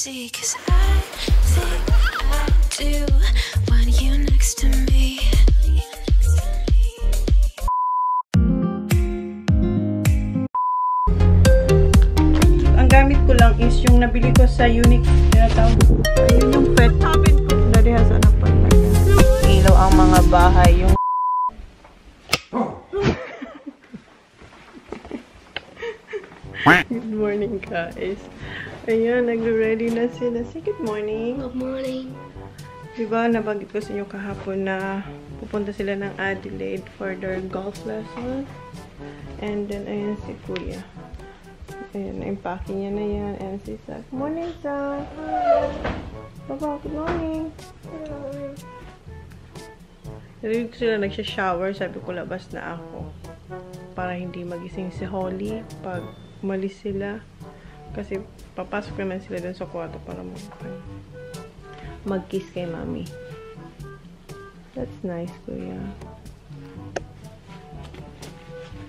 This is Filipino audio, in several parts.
see, 'cause I think I do when you're next to me. Ang gamit ko lang is yung nabili ko sa Unique. Ayun yung pet cabin ko. Dari sa anak pa. Ilaw ang mga bahay. Yung good morning, guys. Ayan, nagre-ready na sila. Say good morning. Good morning. Diba, nabanggit ko sa inyo kahapon na pupunta sila ng Adelaide for their golf lesson. And then, ayan si Kuya. Ayan, na-impacking niya na yan. And si Zach. Good morning, Zach. Baba, good morning. Narinig ko sila nagsha-shower. Sabi ko, labas na ako. Para hindi magising si Holly pag umalis sila. Kasi papasok naman sila dun sa kwarto para mag-kiss kay Mami. That's nice, Kuya.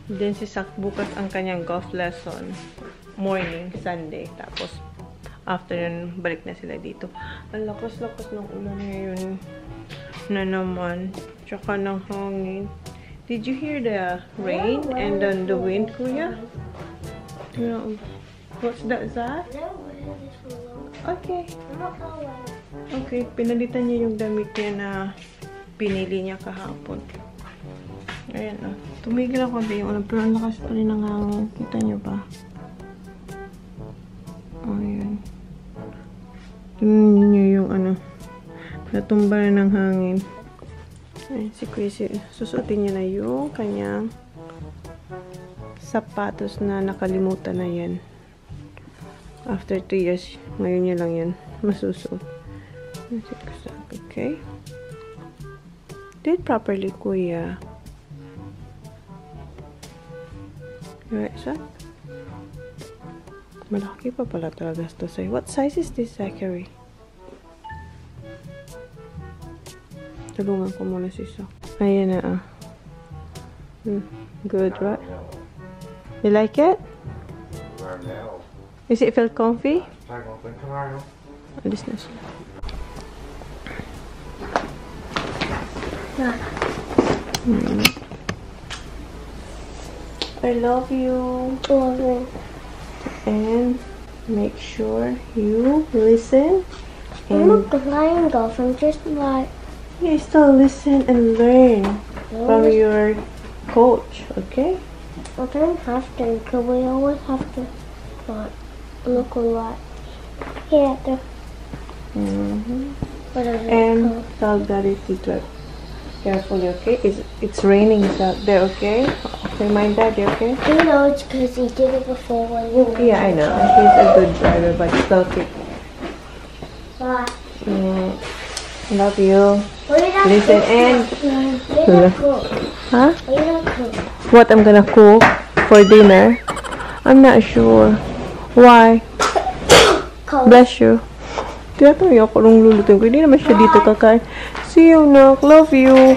Then si Sak bukas ang kanyang golf lesson. Morning, Sunday. Tapos afternoon, balik na sila dito. Ang lakas-lakas ng ulan ngayon na naman. Tsaka ng hangin. Did you hear the rain and then the wind, Kuya? What's that, Zach? Okay. Okay, pinalitan niya yung damit niya na pinili niya kahapon. Ayan, oh. Tumigil ako din yung ulan, pero ang lakas pa rin ng hangin. Kita niyo ba? Ayan. Tingnan niyo yung natumba na ng hangin. Ayan, si Chris, susuotin niya na yung kanyang sapatos na nakalimutan na yan. After 3 years, ngayon niya lang yan masusuot. Okay. Do it properly, Kuya. Right, Zach? Malaki pa pala talaga ito sa'yo. What size is this, Zachary? Tulungan ko muna si Zach. Ayan na, Good, right? You like it? Does it feel comfy? Alis na siya. I love you. And make sure you listen. I'm not playing golf. I'm just like... You still listen and learn from your coach, okay? I don't have to, because we always have to look alike. Yeah, and tell Daddy to drive carefully, okay? It's raining out there, okay? Remind Daddy, okay? You know it's because he did it before when you were... Yeah, I know. He's a good driver, but still keep... Bye. Love you. Listen and... You're not cook. Huh? You're not cook. What I'm gonna cook for dinner? I'm not sure. Why? Bless you. Tiyatoy ako nung lulutin ko. Hindi naman siya dito kakain. See you, Nook. Love you.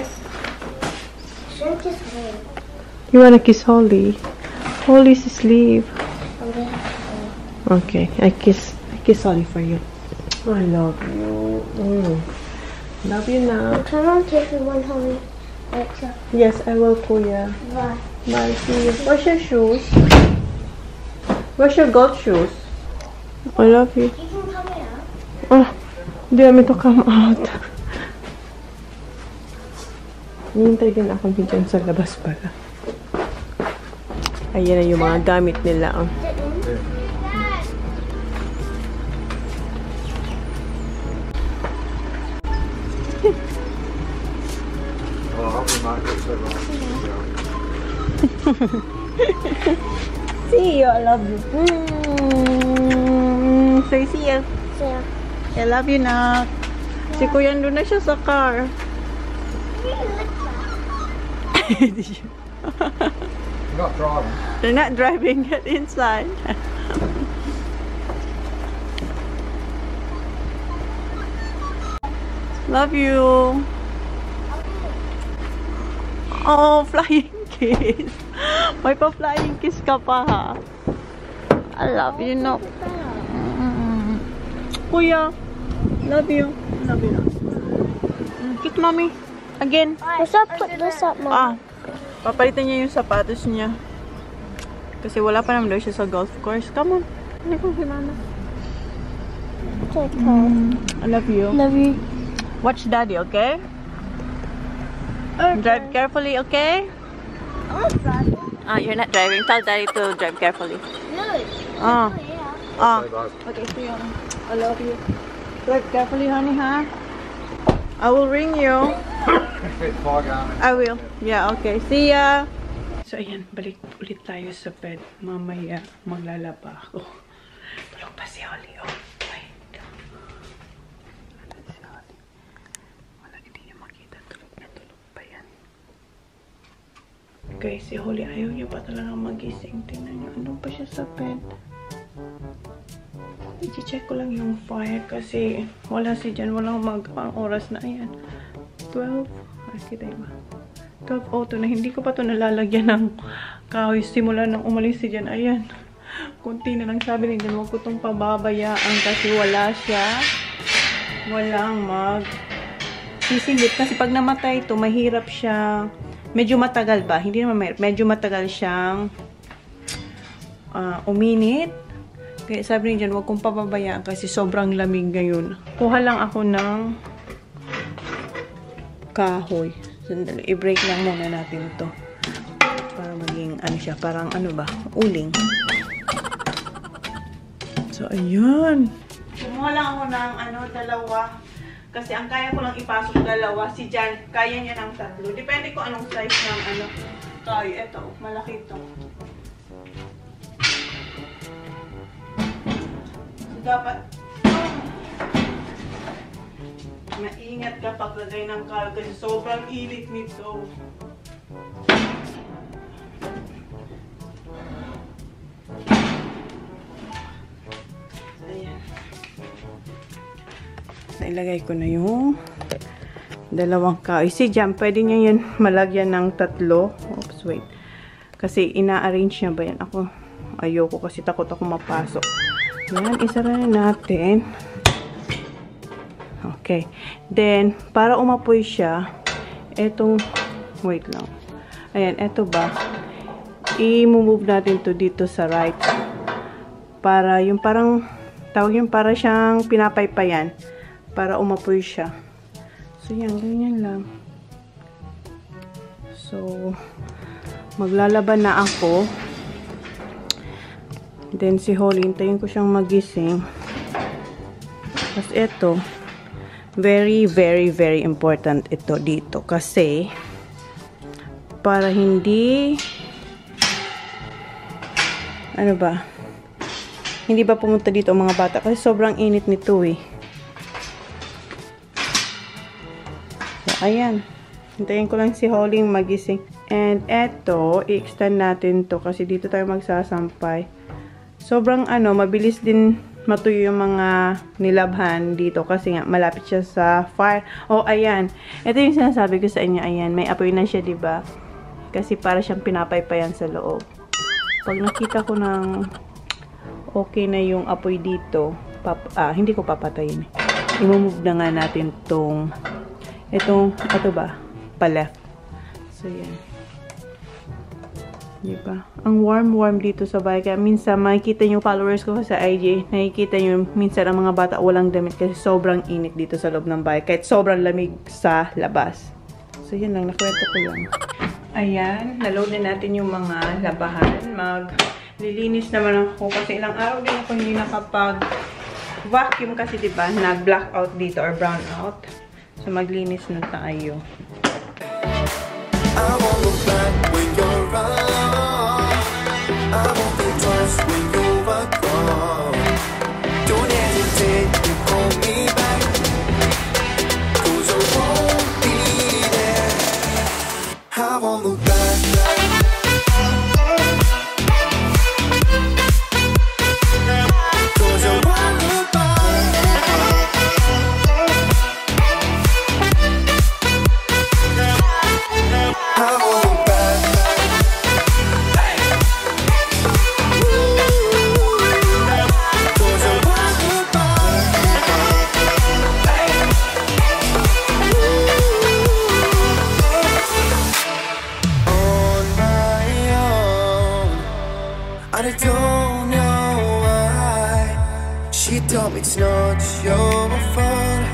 You wanna kiss Holly? Holly's asleep. Okay, I kiss Holly for you. I love you. Love you now. Turn on TV one, Holly. Yes, I will, Kuya. Bye. Bye, see you. Where's your shoes? Where's your golf shoes? I love you. You can come out. Oh, hindi namin to come out. Nihintay din ako dyan sa labas pala. Ayan na yung mga gamit nila. Oh. See you, I love you. Say see you. Yeah. I love you, Nak. Si Kuya doon na siya sa car. Not driving. They're not driving. Get inside. Love you. Oh, flying kiss. May pa-flying kiss ka pa, ha? I love you, no. Kuya. Love you. Love you. Kiss mommy. Again. What's up? Put this up, Mom. Papalitan niya yung sapatos niya. Kasi wala pa naman daw siya sa golf course. Come on. Ano ko kay mama? I love you. Love you. Watch daddy, okay? Drive carefully, okay? I'm driving. You're not driving. Tell daddy to drive carefully. Really? Yeah. Say bye. Okay, see you. I love you. Drive carefully, honey, huh? I will ring you. Fit fog on it. I will. Yeah, okay. See ya. So, ayan. Balik ulit tayo sa bed. Mamaya, maglalaba ako. Tulog pa si Holly, oh. Wait. Ano si Holly? Wala, hindi niya makita. Tulog na tulog pa yan. Okay, si Holly, ayaw niya pa talaga magising. Tingnan niyo, ano pa siya sa bed. I-check ko lang yung fire kasi wala si Jan. Walang ang oras na. Ayan. 12. Kita ba? 12:02 na. Hindi ko pa ito nalalagyan ng kahoy. Simula nang umalis si Jan. Ayan. Kunti na lang sabi ni Jan. Huwag ko itong pababayaan kasi wala siya. Walang sisingit. Kasi pag namatay ito, mahirap siya. Medyo matagal ba? Hindi naman mahirap. Medyo matagal siyang uminit. Kaya sabi ni Jan, huwag kong papabayaan kasi sobrang lamig ngayon. Kuha lang ako ng kahoy. Sandali, i-break lang muna natin ito. Para maging, ano siya, parang ano ba, uling. So, ayun. Kumuha lang ako ng, dalawa. Kasi ang kaya ko lang ipasok dalawa. Si Jan, kaya niya ng 3. Depende ko anong size ng, kahoy. Ito, malaki ito. Dapat maingat ka paglagay ng kahoy kasi sobrang init nito. Ayan. Nailagay ko na yung dalawang kahoy. Si Jam, pwede niya yun malagyan ng 3. Oops, wait. Kasi ina-arrange niya ba yan? Ako, ayoko kasi takot ako mapasok. Yan, isara na natin. Okay. Then, para umapoy siya, etong, wait lang. Ayan, eto ba? I-move natin to dito sa right. Para yung parang, tawag yung para siyang pinapaypayan. Para umapoy siya. So, yan, ganyan lang. So, maglalaban na ako. Then, si Holly, hintayin ko siyang magising. Tapos, ito, very, very, very important ito dito. Kasi, para hindi, ano ba, hindi ba pumunta dito ang mga bata? Kasi sobrang init nito eh. So, ayan. Hintayin ko lang si Holly magising. And, eto, i-extend natin to kasi dito tayo magsasampay. Sobrang mabilis din matuyo yung mga nilabhan dito kasi nga malapit siya sa fire. Oh, ayan. Ito yung sinasabi ko sa inyo, ayan. May apoy na siya, diba? Kasi para siyang pinapaypayan sa loob. Pag nakita ko ng okay na yung apoy dito, hindi ko papatayin. I-move na nga natin ito ba? Pa-left. So, yan. Diba? Ang warm dito sa bahay. Kaya minsan makikita yung followers ko sa IG. Nakikita nyo minsan ang mga bata walang damit kasi sobrang init dito sa loob ng bahay. Kahit sobrang lamig sa labas. So yun lang. Nakwento ko lang. Ayan. Naload na natin yung mga labahan. Maglilinis naman ako kasi ilang araw din ako hindi nakapag-vacuum kasi diba nag-blackout dito or brown out. So maglinis na tayo. I won't look back when you're around. I won't think twice when you're gone. Don't hesitate to call me back, 'cause I won't be there. I won't look back. 'Cause I won't look back. I won't look back. She told me it's not your fault,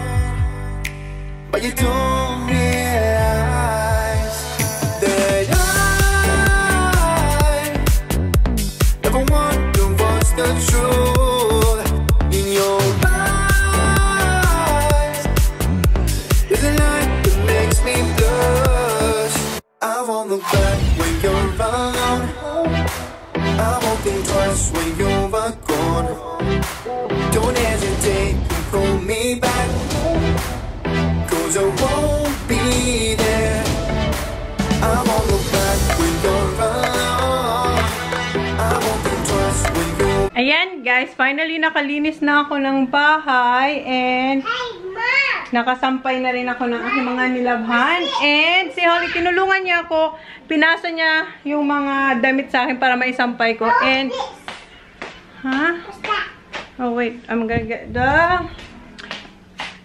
but you don't realize that I never wonder what's the truth in your eyes. There's a light that makes me blush. I won't look back when you're around. I won't think twice when you're gone. Don't hesitate to call me back, 'cause I won't be there. I won't look back when you're around. I won't think twice when you're... Ayan guys, finally nakalinis na ako ng bahay and nakasampay na rin ako ng aking mga nilabhan. And si Holly, tinulungan niya ako. Pinasa niya yung mga damit sa akin para maisampay ko. And, oh wait, I'm gonna get the...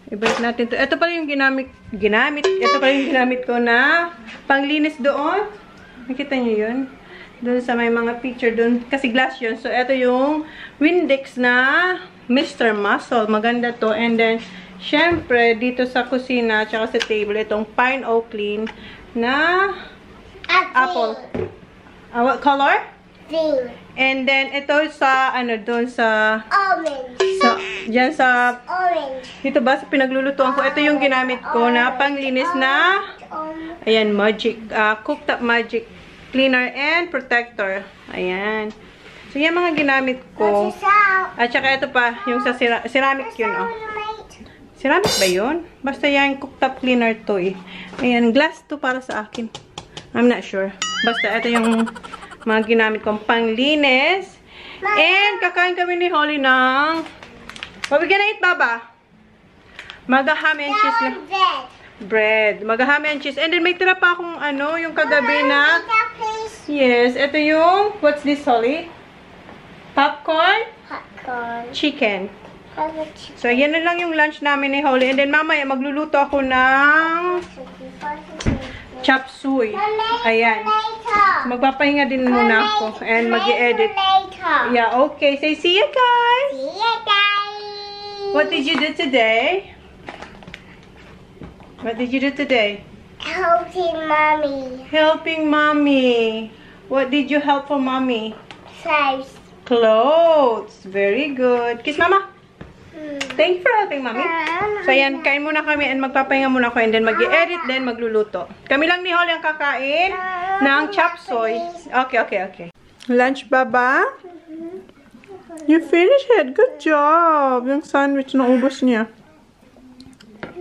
Ibalik natin to. Ito pala yung ginamit. Ito pala yung ginamit ko na panglinis doon. Nakita niyo yun? Doon sa may mga picture doon. Kasi glass yun. So, ito yung Windex na Mr. Muscle. Maganda to. And then, syempre, dito sa kusina, tsaka sa table, itong Pine Oak Clean na apple. What color? Green. And then, ito sa, ano, doon sa... Orange. Diyan sa... Orange. Dito ba, sa pinaglulutuan ko, ito yung ginamit ko na panglinis na... Ayan, magic. Cooked up magic cleaner and protector. Ayan. So, yan mga ginamit ko. At saka ito pa, yung sa ceramic yun, oh. Ceramic ba yun? Basta yan, cooked up cleaner to, eh. Ayan, glass to para sa akin. I'm not sure. Basta, ito yung mga ginamit kong panglinis. And, kakain kami ni Holly ng... What we gonna eat, Baba? Maga ham and cheese na. Bread. Maga ham and cheese. And then, may tira pa akong ano, yung kagabi na... Yes, ito yung... What's this, Holly? Popcorn? Popcorn. Chicken. So, yan na lang yung lunch namin ni Holly. And then, mamaya, magluluto ako ng chop suey. Ayan. Magpapahinga din muna ako. And mag-i-edit. Yeah, okay. Say, see you guys! See you guys! What did you do today? What did you do today? Helping mommy. Helping mommy. What did you help for mommy? Clothes. Clothes. Very good. Kiss mama. Thank you for helping mommy. So, ayan, kain muna kami and magpapahinga muna ako and then mag-i-edit, then magluluto. Kami lang ni Holly ang kakain ng chop suey. Okay, okay, okay. Lunch, Baba? You finished it. Good job. Yung sandwich na ubos niya.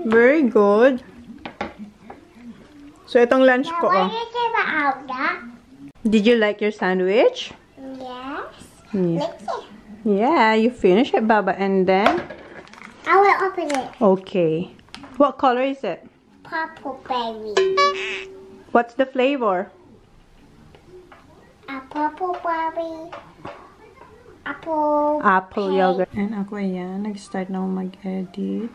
Very good. So, itong lunch ko, oh. Did you like your sandwich? Yes. Yeah. Yeah, you finished it, Baba. And then? I will open it. Okay. What color is it? Purple berry. What's the flavor? A purple berry. Apple. Apple yogurt. And ako, ayan. Nag-start na mag-edit.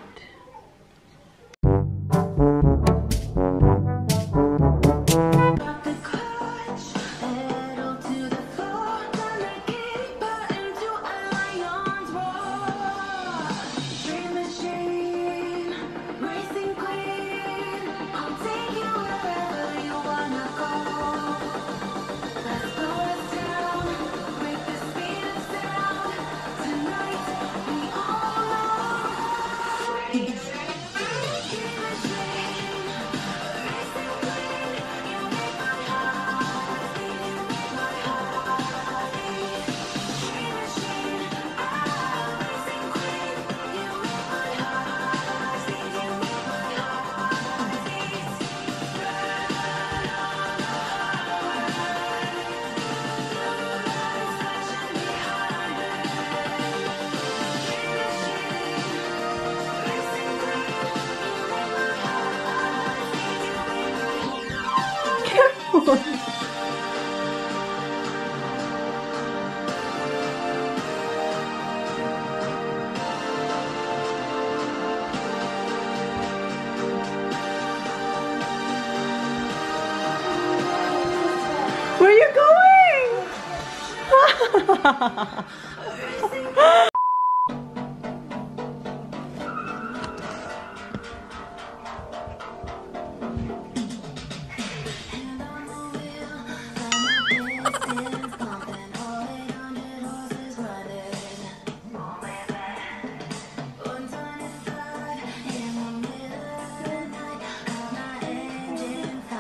Where are you going?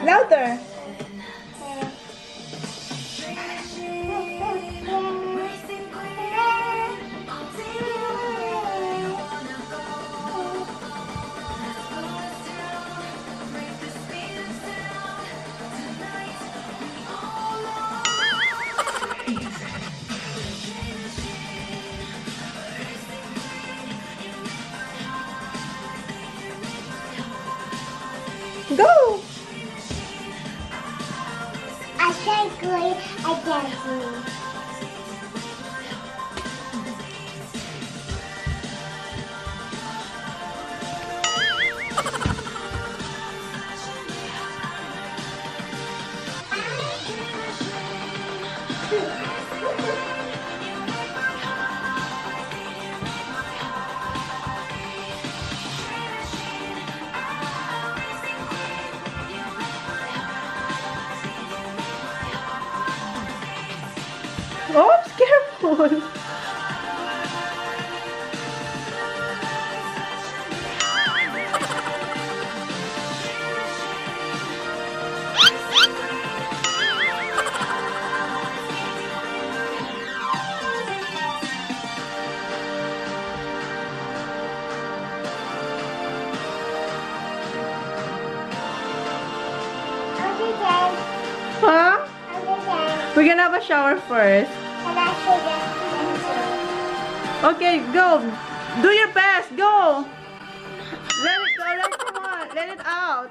Louder. Go! I can't go against me. Oops, careful. Huh? We're gonna have a shower first. Okay, go. Do your best. Go. Let it go. Let it out.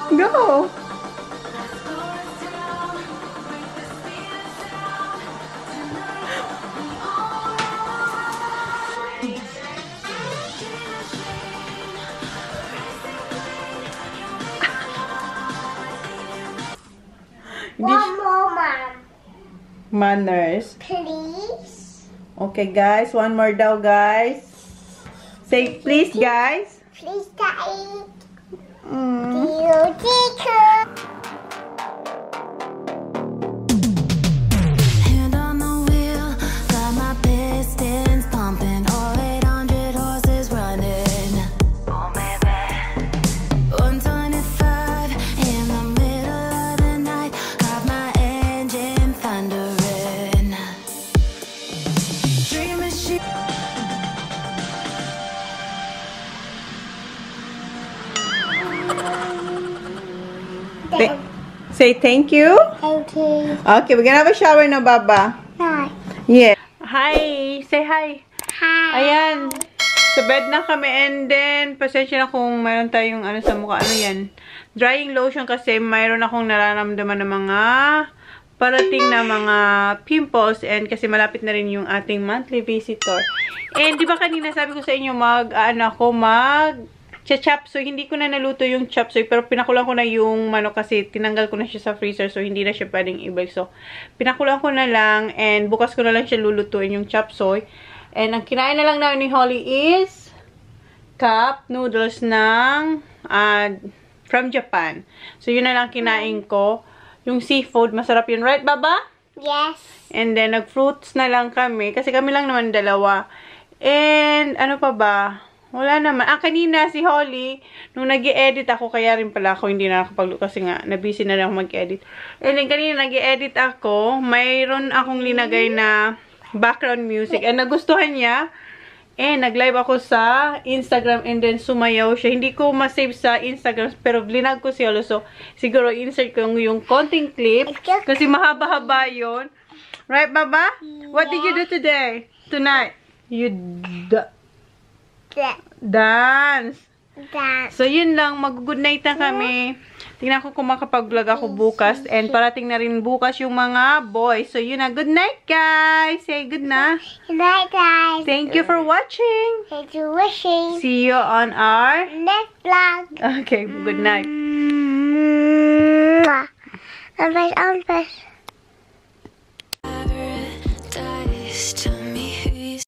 Go. One more, Mom. Manners. Please. Okay, guys. One more daw, guys. Say please, guys. Please, Daddy. Mm. Dear teacher. Hand on the wheel, got my pistons pumping, all 800 horses running. Oh, baby. 125 in the middle of the night, got my engine thundering. Dream machine. Say thank you. Okay. Okay, we're gonna have a shower now, Baba. Hi. Yeah. Hi. Say hi. Hi. Ayan. Sa bed na kami, and then, pasensya na kung mayroon tayong ano sa mukha. Ano yan? Drying lotion kasi mayroon akong nararamdaman ng mga parating na mga pimples, and kasi malapit na rin yung ating monthly visitor. And di ba kanina sabi ko sa inyo chop suey. Hindi ko na naluto yung chop suey, pero pinakulang ko na yung manok kasi tinanggal ko na siya sa freezer, so hindi na siya pwedeng ibalik. So, pinakulang ko na lang, and bukas ko na lang siya lulutuin yung chop suey. And ang kinain na lang namin ni Holly is cup noodles ng from Japan. So, yun na lang kinain ko. Yung seafood, masarap yun. Right, Baba? Yes. And then, nag-fruits na lang kami. Kasi kami lang naman dalawa. And, ano pa ba? Wala naman. Kanina si Holly, nung nag-i-edit ako, kaya rin pala ako hindi na nakapag-look kasi nga, na-busy na lang ako mag-edit. And then, kanina nag-i-edit ako, mayroon akong linagay na background music. And nagustuhan niya. And nag-live ako sa Instagram and then sumayaw siya. Hindi ko ma-save sa Instagram, pero linag ko siya. So, siguro insert ko yung konting clip. Kasi mahaba-haba yun. Right, Baba? What did you do today? Tonight? You dance. So, yun lang. Mag-good night na kami. Tingnan ko kung makapag-vlog ako bukas. And parating na rin bukas yung mga boys. So, yun na. Good night, guys. Say good na. Good night, guys. Thank you for watching. Thank you for watching. See you on our Next vlog. Okay, good night. Bye-bye.